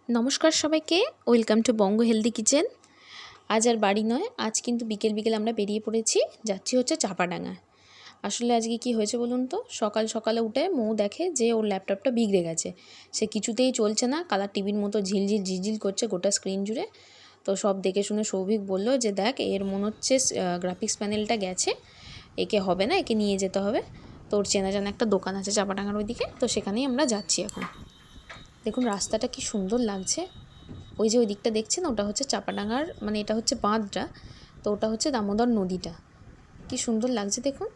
নমস্কার সবাইকে, welcome to Banga healthy kitchen. আজ আর বাড়ি নয়, আজ কিন্তু বিকেল বিকেল আমরা বেরিয়ে পড়েছি, যাচ্ছি হচ্ছে চাপাডাঙ্গা। আসলে আজকে কি হয়েছে বলুন তো, সকাল সকালে উঠে মৌ দেখে যে ওর ল্যাপটপটা বিগড়ে গেছে, সে কিছুতেই চলছে না, কালার টিভির মতো ঝিলঝিল ঝিলঝিল করছে গোটা স্ক্রিন জুড়ে। তো সব দেখে শুনে সৌভিক বলল যে দেখ, এর মনে হচ্ছে গ্রাফিক্স প্যানেলটা গেছে, একে হবে না, একে নিয়ে যেতে হবে। তো ওর চেনা জানা একটা দোকান আছে চাপাডাঙ্গার ওইদিকে, তো সেখানেই আমরা যাচ্ছি এখন। দেখুন রাস্তাটা কি সুন্দর লাগছে। ওই যে ওই দিকটা দেখছেন, ওটা হচ্ছে চাপাডাঙ্গার, মানে এটা হচ্ছে বাঁধটা, তো ওটা হচ্ছে দামোদর নদীটা। কি সুন্দর লাগছে দেখুন।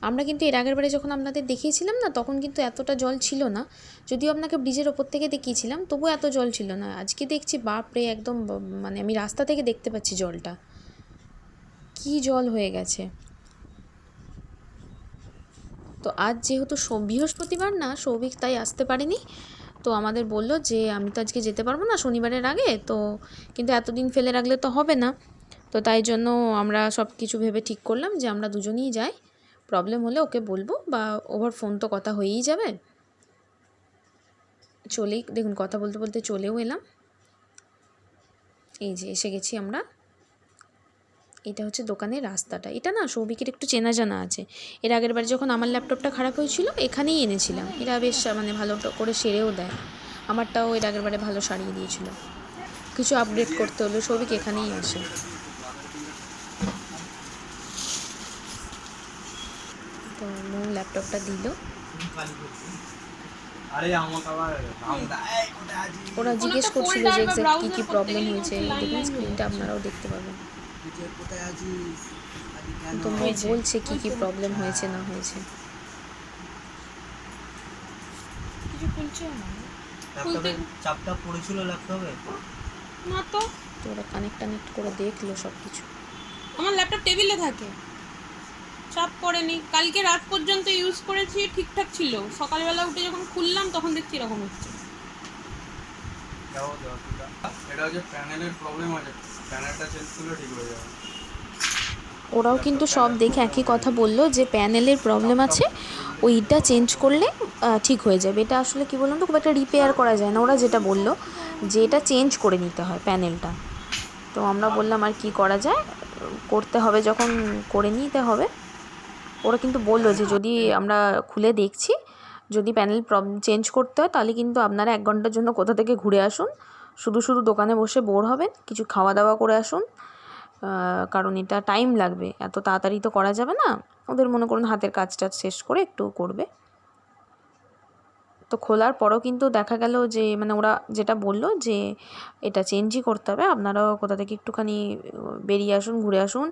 আমরা কিন্তু এর আগের বারে যখন আপনাদের দেখিয়েছিলাম না, তখন কিন্তু এতটা জল ছিল না, যদিও আপনাকে ব্রিজের ওপর থেকে দেখিয়েছিলাম, তবুও এত জল ছিল না। আজকে দেখছি বাপরে, একদম মানে আমি রাস্তা থেকে দেখতে পাচ্ছি জলটা, কি জল হয়ে গেছে। তো আজ যেহেতু বৃহস্পতিবার না, সৌভিক তাই আসতে পারেনি। তো আমাদের বলল যে আমি তো আজকে যেতে পারবো না শনিবারের আগে, তো কিন্তু এতদিন ফেলে রাখলে তো হবে না। তো তাই জন্য আমরা সব কিছু ভেবে ঠিক করলাম যে আমরা দুজনেই যাই, প্রবলেম হলে ওকে বলবো, বা ওভার ফোন তো কথা হয়েই যাবে। চলেই দেখুন, কথা বলতে বলতে চলেও এলাম, এই যে এসে গেছি আমরা। এটা হচ্ছে দোকানের রাস্তাটা, এটা না সৌভিকের একটু চেনা জানা আছে। এর আগের বার যখন আমার ল্যাপটপটা খারাপ হয়েছিল, এখানেই এনেছিলাম, এরা বেশ মানে ভালো করে সেরেও দেয়। আমারটাও এর আগের বারে ভালো সারিয়ে দিয়েছিল। কিছু আপডেট করতে হলে সৌভিক এখানেই আসে। তো মৌ ল্যাপটপটা দিল, ওরা জিজ্ঞেস করছিল যে এক্স্যাক্ট কী কী প্রবলেম হয়েছে। দেখুন স্ক্রিনটা আপনারাও দেখতে পাবেন, তো মৌ বলছে কী কী প্রবলেম হয়েছে না হয়েছে। কিছু খুলছেও না, ল্যাপটপে চাপটা পড়েছিল ল্যাপটপে না তো। তো ওরা কানেক্ট করে দেখলো সব কিছু। আমার ল্যাপটপ টেবিলে থাকে, চাপ পড়েনি। কালকে রাত পর্যন্ত ইউজ করেছি, ঠিকঠাক ছিল। সকালবেলা উঠে যখন খুললাম তখন দেখছি এরকম হচ্ছে। এটা হচ্ছে প্যানেলের প্রবলেম আছে, প্যানেলটা চেঞ্জ করলে ঠিক হয়ে যাবে। ওরাও কিন্তু সব দেখে একই কথা বললো যে প্যানেলের প্রবলেম আছে, ওইটা চেঞ্জ করলে ঠিক হয়ে যাবে। এটা আসলে কী বলুন তো, খুব একটা রিপেয়ার করা যায় না, ওরা যেটা বললো যে এটা চেঞ্জ করে নিতে হয় প্যানেলটা। তো আমরা বললাম আর কি করা যায়, করতে হবে যখন করে নিতে হবে। ওরা কিন্তু বললো যে যদি আমরা খুলে দেখছি, যদি প্যানেল চেঞ্জ করতে হয় তাহলে কিন্তু আপনারা 1 ঘন্টার জন্য কোথা থেকে ঘুরে আসুন, শুধু শুধু দোকানে বসে বোর হবেন, কিছু খাওয়া দাওয়া করে আসুন, কারণ এটা টাইম লাগবে, এত তাড়াতাড়ি তো করা যাবে না। ওদের মনে করুন হাতের কাজটা শেষ করে একটু করবে। তো খোলার পরও কিন্তু দেখা গেল যে মানে ওরা যেটা বললো যে এটা চেঞ্জই করতে হবে, আপনারাও কোথা থেকে একটুখানি বেরিয়ে আসুন, ঘুরে আসুন,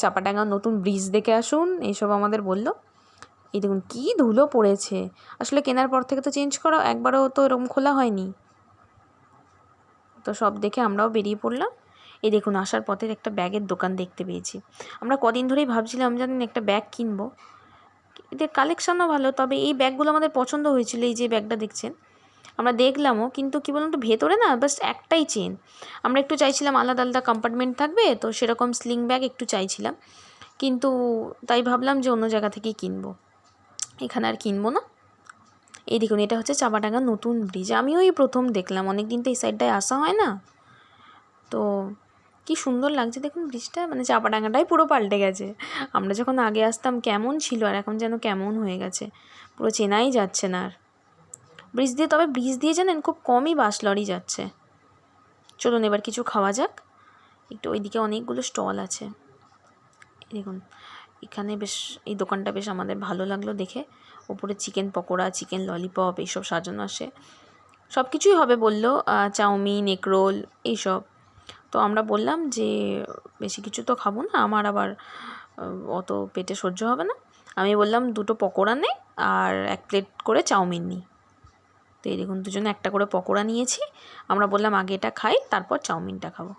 চাপাডাঙ্গার নতুন ব্রিজ দেখে আসুন, এইসব আমাদের বললো। এই দেখুন কী ধুলো পড়েছে, আসলে কেনার পর থেকে তো চেঞ্জ করা, একবারও তো এরকম খোলা হয়নি। তো সব দেখে আমরাও বেরিয়ে পড়লাম। এই দেখুন আসার পথের একটা ব্যাগের দোকান দেখতে পেয়েছি। আমরা কদিন ধরেই ভাবছিলাম জানেন একটা ব্যাগ কিনবো, এদের কালেকশানও ভালো, তবে এই ব্যাগগুলো আমাদের পছন্দ হয়েছিল। এই যে ব্যাগটা দেখছেন, আমরা দেখলামও, কিন্তু কী বলুন তো ভেতরে না বাস একটাই চেন। আমরা একটু চাইছিলাম আলাদা আলাদা কম্পার্টমেন্ট থাকবে, তো সেরকম স্লিং ব্যাগ একটু চাইছিলাম, কিন্তু তাই ভাবলাম যে অন্য জায়গা থেকেই কিনবো, এখানে আর কিনবো না। এই দেখুন এটা হচ্ছে চাপাডাঙ্গার নতুন ব্রিজ, আমিও এই প্রথম দেখলাম, অনেক দিন তো এই সাইডটায় আসা হয় না। তো কি সুন্দর লাগছে দেখুন ব্রিজটা, মানে চাপাডাঙ্গাটাই পুরো পাল্টে গেছে। আমরা যখন আগে আসতাম কেমন ছিল, আর এখন যেন কেমন হয়ে গেছে, পুরো চেনাই যাচ্ছে না আর ব্রিজ দিয়ে। তবে ব্রিজ দিয়ে জানেন খুব কমই বাস লরি যাচ্ছে। চলুন এবার কিছু খাওয়া যাক। একটু ওইদিকে অনেকগুলো স্টল আছে, দেখুন এখানে বেশ, এই দোকানটা বেশ আমাদের ভালো লাগলো দেখে। ওপরে চিকেন পকোড়া, চিকেন ললিপপ এইসব সাজানো আসে, সব কিছুই হবে বললো, চাউমিন, এগ রোল এইসব। তো আমরা বললাম যে বেশি কিছু তো খাবো না, আমার আবার অত পেটে সহ্য হবে না। আমি বললাম 2টো পকোড়া নেই আর 1 প্লেট করে চাউমিন নিই। তো এই দেখুন দুজনে একটা করে পকোড়া নিয়েছি। আমরা বললাম আগে এটা খাই, তারপর চাউমিনটা খাবো।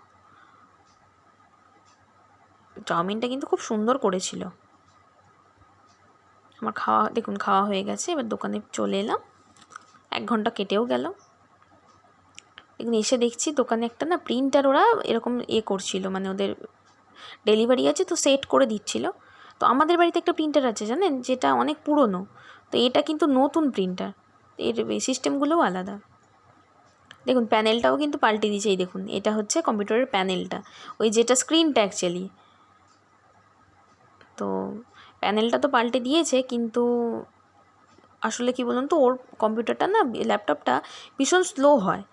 চাউমিনটা কিন্তু খুব সুন্দর করেছিল। আমার খাওয়া দেখুন খাওয়া হয়ে গেছে, এবার দোকানে চলে এলাম। 1 ঘন্টা কেটেও গেল। দেখুন এসে দেখছি দোকানে একটা না প্রিন্টার ওরা এরকম করছিল, মানে ওদের ডেলিভারি আছে তো সেট করে দিচ্ছিল। তো আমাদের বাড়িতে একটা প্রিন্টার আছে জানেন, যেটা অনেক পুরনো, তো এটা কিন্তু নতুন প্রিন্টার, এর সিস্টেমগুলোও আলাদা। দেখুন প্যানেলটাও কিন্তু পাল্টে দিয়েছে। এই দেখুন, এটা হচ্ছে কম্পিউটারের প্যানেলটা, ওই যেটা স্ক্রিনটা অ্যাকচুয়ালি। তো প্যানেলটা তো পাল্টে দিয়েছে, কিন্তু আসলে কি বলুন তো, ওর কম্পিউটারটা না, ল্যাপটপটা ভীষণ স্লো হয়।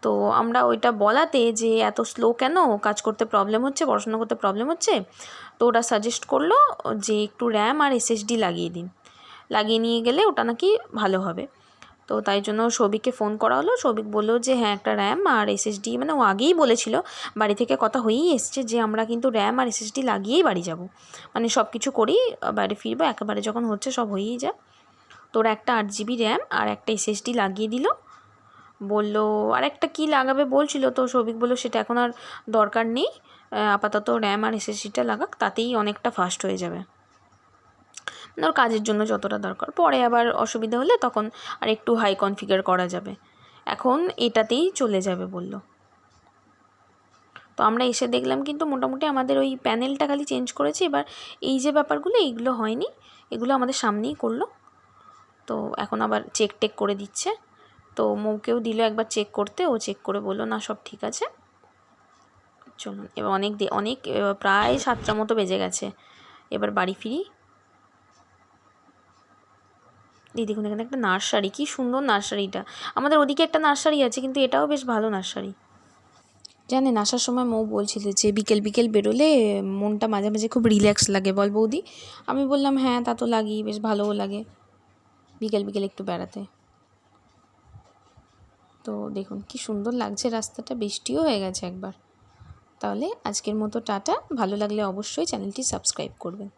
তো আমরা ওইটা বলাতে যে এত স্লো কেন, কাজ করতে প্রবলেম হচ্ছে, পড়াশোনা করতে প্রবলেম হচ্ছে, তো ওরা সাজেস্ট করলো যে একটু র্যাম আর এসএসডি লাগিয়ে দিন, লাগিয়ে নিয়ে গেলে ওটা নাকি ভালো হবে। তো তাই জন্য সৌভিককে ফোন করা হলো। সৌভিক বললো যে হ্যাঁ, একটা র্যাম আর এসএসডি, মানে ও আগেই বলেছিল, বাড়ি থেকে কথা হয়েই এসছে যে আমরা কিন্তু র্যাম আর এসএসডি লাগিয়েই বাড়ি যাব, মানে সব কিছু করেই বাড়ি ফিরবো, একেবারে যখন হচ্ছে সব হয়েই যায়। তোর একটা 8 GB র্যাম আর একটা এসএসডি লাগিয়ে দিল। বললো আর একটা কী লাগাবে বলছিল, তো সৌভিক বললো সেটা এখন আর দরকার নেই, আপাতত র্যাম আর এসএসডিটা লাগাক, তাতেই অনেকটা ফাস্ট হয়ে যাবে, মানে ওর কাজের জন্য যতটা দরকার, পরে আবার অসুবিধা হলে তখন আর একটু হাই কনফিগার করা যাবে, এখন এটাতেই চলে যাবে বলল। তো আমরা এসে দেখলাম কিন্তু মোটামুটি আমাদের ওই প্যানেলটা খালি চেঞ্জ করেছে। এবার এই যে ব্যাপারগুলো, এইগুলো হয়নি, এগুলো আমাদের সামনেই করলো। তো এখন আবার চেক টেক করে দিচ্ছে। তো মৌকেও দিল একবার চেক করতে, ও চেক করে বললো না সব ঠিক আছে। চলুন, এবার অনেক প্রায় 7টা মতো বেজে গেছে, এবার বাড়ি ফিরি। এই দেখুন এখানে একটা নার্সারি, কী সুন্দর নার্সারিটা। আমাদের ওদিকে একটা নার্সারি আছে, কিন্তু এটাও বেশ ভালো নার্সারি। জানেন, আসার সময় মৌ বলছিল যে বিকেল বিকেল বেরোলে মনটা মাঝে মাঝে খুব রিল্যাক্স লাগে, বল বৌদি? আমি বললাম হ্যাঁ, তা তো লাগেই, বেশ ভালোও লাগে বিকেল বিকেল একটু বেড়াতে। তো দেখুন কি সুন্দর লাগছে রাস্তাটা, বৃষ্টিও হয়ে গেছে একবার। তাহলে আজকের মতো টাটা, ভালো লাগলে অবশ্যই চ্যানেলটি সাবস্ক্রাইব করবেন।